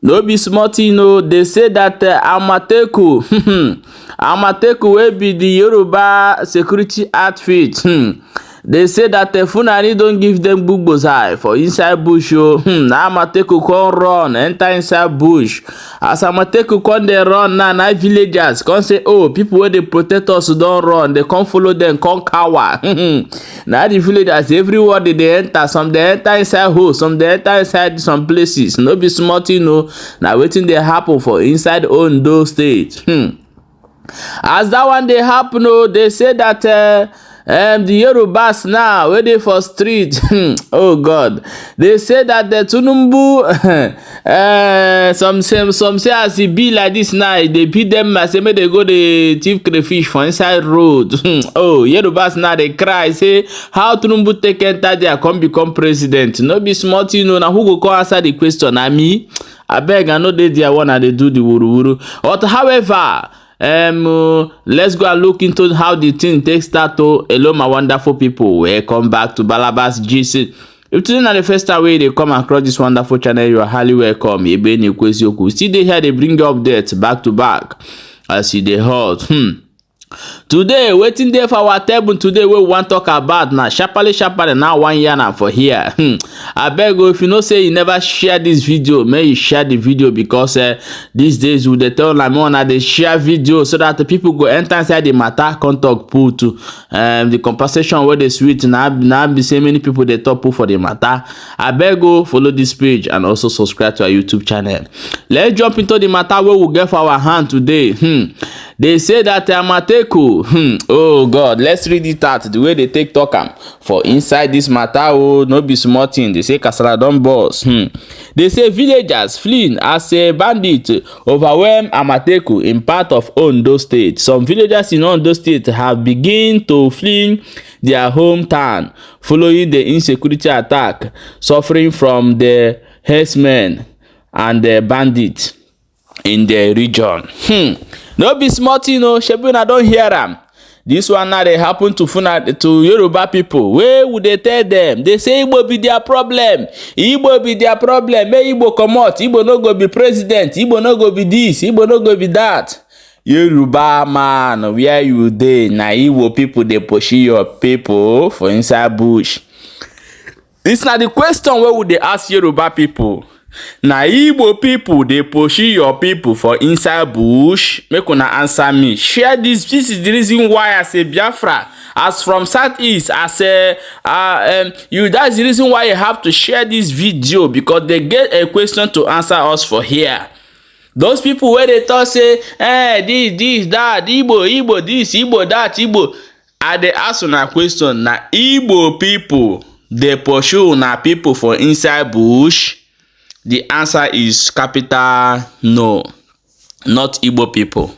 No be small thing o. They say that Amotekun Amotekun wey be the Yoruba security outfit. They say that Fulani don't give them gbugbo's eye for inside bush. Now Amotekun come run enter inside bush. As Amotekun come dey run now villagers come say, oh, people wey dey protect us don't run. They come follow them, come cower. Now the villagers everywhere they enter. Some they enter inside holes, some they enter inside some places. No be small thing, no. Now wetin dey happen for inside Ondo state. As that one dey happen, oh, they say that the Yorubas now where they for street. Oh God, they say that the Tinubu some say as e be like this now, they beat them as say make they go the thief crayfish for inside road. Oh, Yorubas now they cry say how Tinubu take enter there come become president. No be smart, you know. Now who go come answer the question? Na me. I beg, I know they there one and they do the wuru. But however, let's go and look into how the thing takes start. To hello my wonderful people, welcome back to Balabas GC. If today is the first time they come across this wonderful channel, you are highly welcome. Still they here, they bring you updates back to back as you they heard. Today, waiting there for our table today, we want to talk about now sharply now 1 year now for here. I beg you, if you know say you never share this video, may you share the video, because these days with the tell like they share video so that the people go enter inside the matter, contact pull to the compensation where they sweet now be so many people they talk pull for the matter. I beg you, follow this page and also subscribe to our YouTube channel. Let's jump into the matter where we get for our hand today. They say that Amotekun, oh God, let's read it out the way they take talk for inside this matter. Oh, no be small thing. They say Kasala don boss. They say villagers fleeing as a bandit overwhelm Amotekun in part of Ondo state. Some villagers in Ondo state have begun to flee their hometown following the insecurity attack, suffering from the herdsmen and the bandits in the region. No be small thing, no. Shebuna don't hear them. This one now they happen to Yoruba people. Where would they tell them? They say Igbo be their problem. Igbo be their problem. May Igbo come out. Igbo no go be president. Igbo no go be this. Igbo no go be that. Yoruba man, where you dey? Na Igbo people they pursue your people for inside bush. This not the question where would they ask Yoruba people. Na Igbo people they pursue your people for inside bush. Make una answer me. Share this. This is the reason why I say Biafra. As from Southeast, I say that's the reason why you have to share this video, because they get a question to answer us for here. Those people where they talk say, this, that, Igbo, this, Igbo, that, Igbo. I they ask una question. Na Igbo people they pursue na people for inside bush. The answer is capital no, not Igbo people.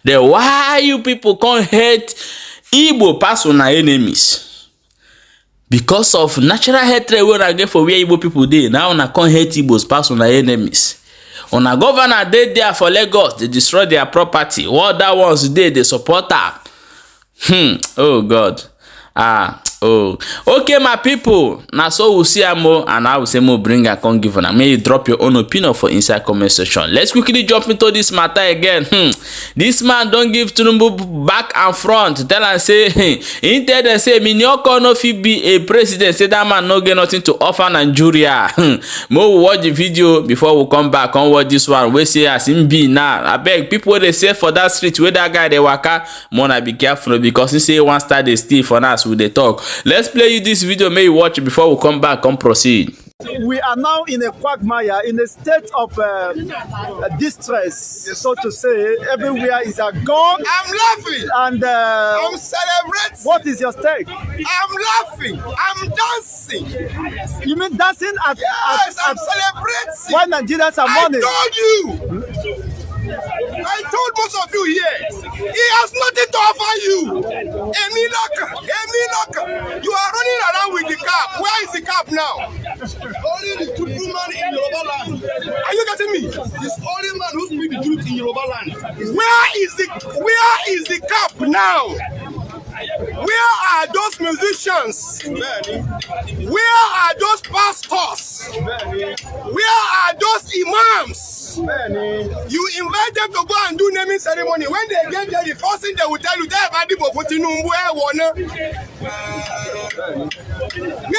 Then why you people can't hate Igbo pass on our enemies? Because of natural hatred where I get for where Igbo people dey. Now I can't hate Igbos pass on our enemies. On a governor they there for Lagos, they destroy their property. What that ones they support her. Oh God. Oh, okay, my people. Now so we'll see more, and I will say more. Bring a con give on. May you drop your own opinion for inside comment section. Let's quickly jump into this matter again. This man don't give Tinubu back and front. Tell and say, he tell them say, Minyoko no fit be a president. Say that man no get nothing to offer Nigeria. More watch the video before we come back on watch this one. We say as him be now. I beg people they say for that street where that guy they waka. Mona be careful, because he say one star they steal for us with the talk. Let's play you this video, may you watch it before we come back and proceed. We are now in a quagmire, in a state of distress, so to say. Everywhere is a gong. I'm laughing. And I'm celebrating. What is your stake? I'm laughing. I'm dancing. You mean dancing at... Yes, I'm celebrating. Why Nigerians are mourning? I told you. I told most of you here, he has nothing to offer you. Emi, you are running around with the cap. Where is the cap now? Only the truthful man in Yoruba land. Are you getting me? This only man who speaks the truth in Yoruba land. Where is the cap now? Where are those musicians? Where are those pastors? Where are those imams? You invite them to go and do naming ceremony. When they get there, the first thing they will tell you, Tinubu, where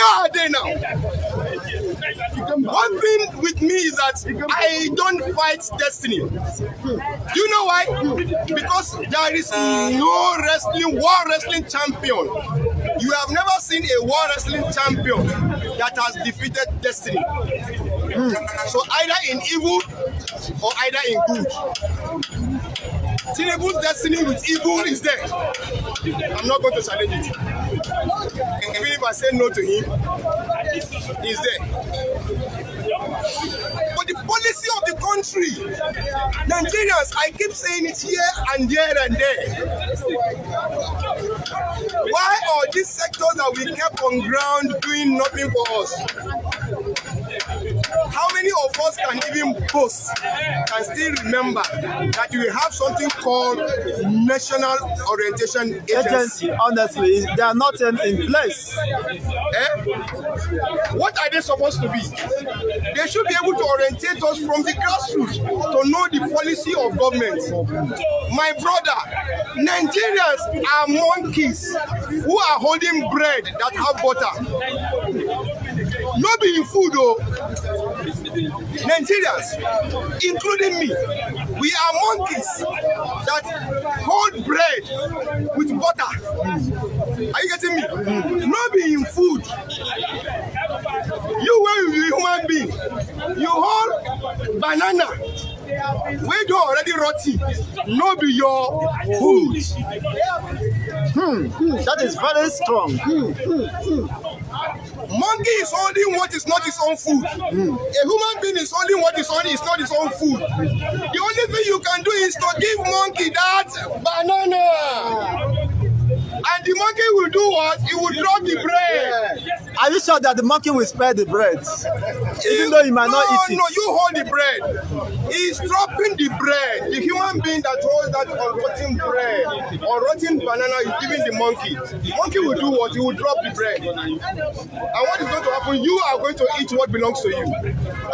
are they now? One thing with me is that I don't fight destiny. Do you know why? Because there is no world wrestling champion. You have never seen a world wrestling champion that has defeated destiny. So either in evil or either in good. Tinubu's destiny with evil is there. I'm not going to challenge it. Even if I say no to him, he's there. But the policy of the country, Nigerians, I keep saying it here and there and there. Why are these sectors that we kept on ground doing nothing for us? How many of us can even boast, can still remember that we have something called National Orientation Agency? Honestly, they are not in place. What are they supposed to be? They should be able to orientate us from the grassroots to know the policy of government. My brother, Nigerians are monkeys who are holding bread that have butter. Not being food though. Nigerians, including me, we are monkeys that hold bread with butter. Are you getting me? Not being food. You were a human being. You hold banana. We do already rotty. No be your food. That is very strong. Monkey is holding what is not his own food. A human being is holding what is not his own food. The only thing you can do is to give monkey that banana. And the monkey will do what? He will drop the bread. Are you sure that the monkey will spare the bread? Even though he might not eat it. No, you hold the bread. He's dropping the bread. The human being that holds that unrotten bread or rotten banana is giving the monkey. The monkey will do what? He will drop the bread. And what is going to happen? You are going to eat what belongs to you.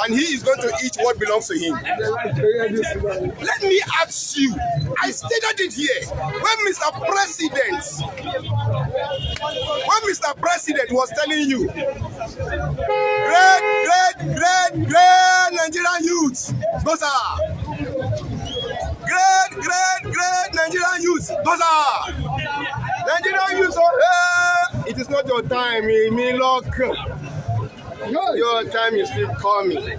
And he is going to eat what belongs to him. Let me ask you. I stated it here. When Mr. President was telling you, great Nigerian youth, those are great Nigerian youth, those are Nigerian youth. It is not your time, me luck. Your time is still coming,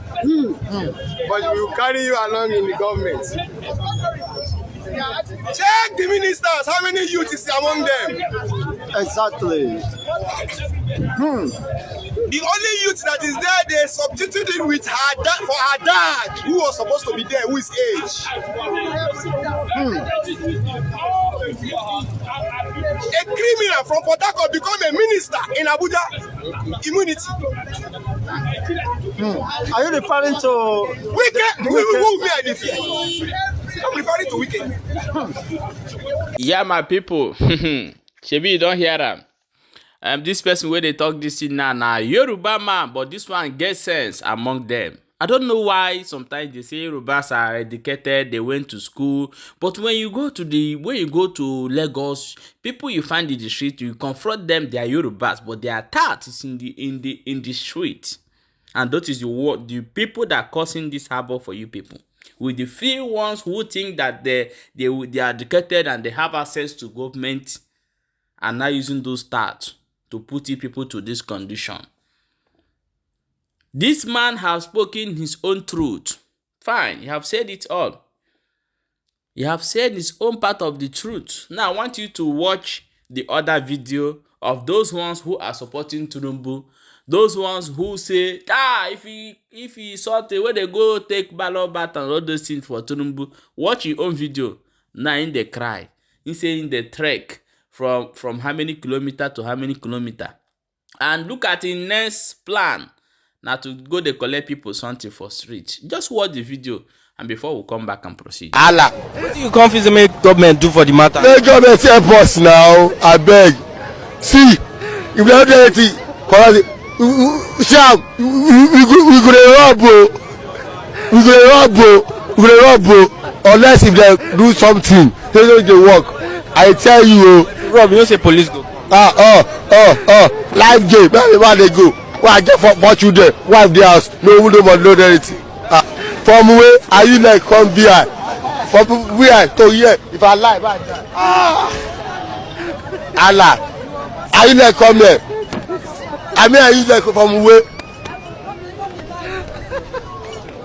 but we will carry you along in the government. Check the ministers. How many youth is among them? Exactly. The only youth that is there, they substituted with her dad for her dad, who was supposed to be there, who is age. A criminal from Port Harcourt become a minister in Abuja. Immunity. Are you referring to Wicked? I'm referring to Wicked. Yeah, my people. Shebi, you don't hear them. This person where they talk this thing now, Yoruba man, but this one gets sense among them. I don't know why sometimes they say Yorubas are educated, they went to school, but when you go to Lagos, people you find in the street, you confront them, they are Yorubas, but their tat is in the street, and that is the people that are causing this harbor for you people. With the few ones who think that they are educated and they have access to government, and now using those tats to put people to this condition. This man has spoken his own truth. Fine, you have said it all. You have said his own part of the truth. Now I want you to watch the other video of those ones who are supporting Tinubu. Those ones who say, if he sort a way they go take ballot bat and all those things for Tinubu. Watch your own video. Now in the cry. He saying the trek from how many kilometer to how many kilometer. And look at the next plan. Now to go dey collect people something for street. Just watch the video and before we come back and proceed. Allah. What do you confuse make government do for the matter? Make government help us now. I beg. See, if we don't do anything, we go rob, bro. We go rob, bro. Unless if they do something, they don't work. I tell you, Rob, you know say police go. life game. Where they go? Where I get for children? Wife the house? No woman, no anything. From where are you like come behind? From where to here? If I lie, Allah. Are you like come here? I mean, are you like from where?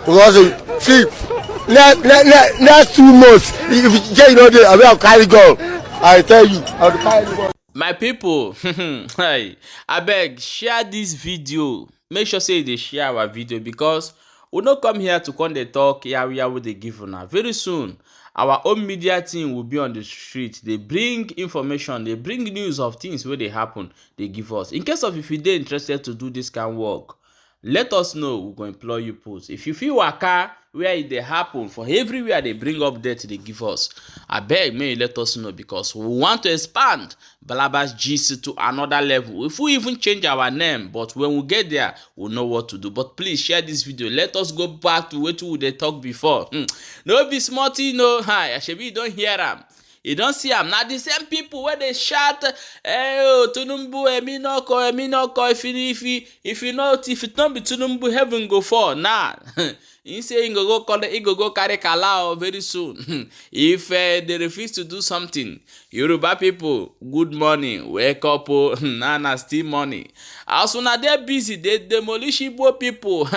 Because see, next 2 months, if you get I will carry gun. I tell you, I will carry gun. My people, hey, abeg share this video. Make sure say they share our video because we no come here to come dey talk yawu dey give una. Very soon, our own media team will be on the street. They bring information, they bring news of things where they happen, they give us. In case of if you dey interested to do this kind of work, let us know. We go employ you post. If you feel waka where it dey happen for everywhere they bring update they give us, abeg may you let us know because we want to expand Balabas GC to another level. If we even change our name, but when we get there, we'll know what to do. But please share this video. Let us go back to what we talk before. No be smarty, no. Hi, Ashebi, you don't hear them. You don't see them. Now the same people where they shout, oh, Tinubu, Eminoko, if you know, if it don't be Tinubu, heaven go for. Nah. He say he go carry cáll very soon. If they refuse to do something, Yoruba people, good morning, wake up, Nana still money. As soon as they're busy, they demolish Igbo people,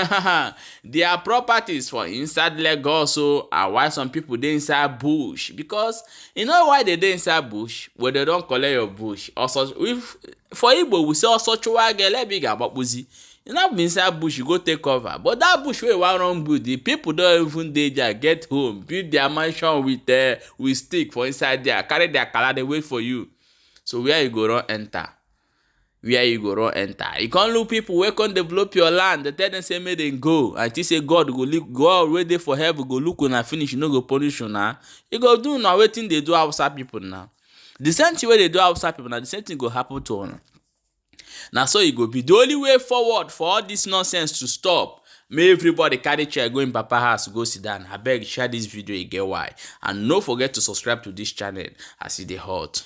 their properties for inside Lagos. So, and why some people they inside bush? Because you know why they inside bush? Where they don't collect your bush. Also, if for Igbo we say also chuwage big about buzi. You know, inside bush, you go take cover. But that bush where one run build, the people don't even dey there, get home, build their mansion with stick for inside there, carry their cáll, they wait for you. So where you go run enter? Where you go run enter? You can't look people where can develop your land. They tell them say make them go. And you say God go look, go already for heaven, go look when I finish, you know go punish you now. You go do now waiting they do outside people now. The same thing where they do outside people now, the same thing go happen to us. Now so it go be the only way forward for all this nonsense to stop. May everybody carry chair go in Papa house go sit down. I beg share this video, you get why. And don't forget to subscribe to this channel as it dey hot.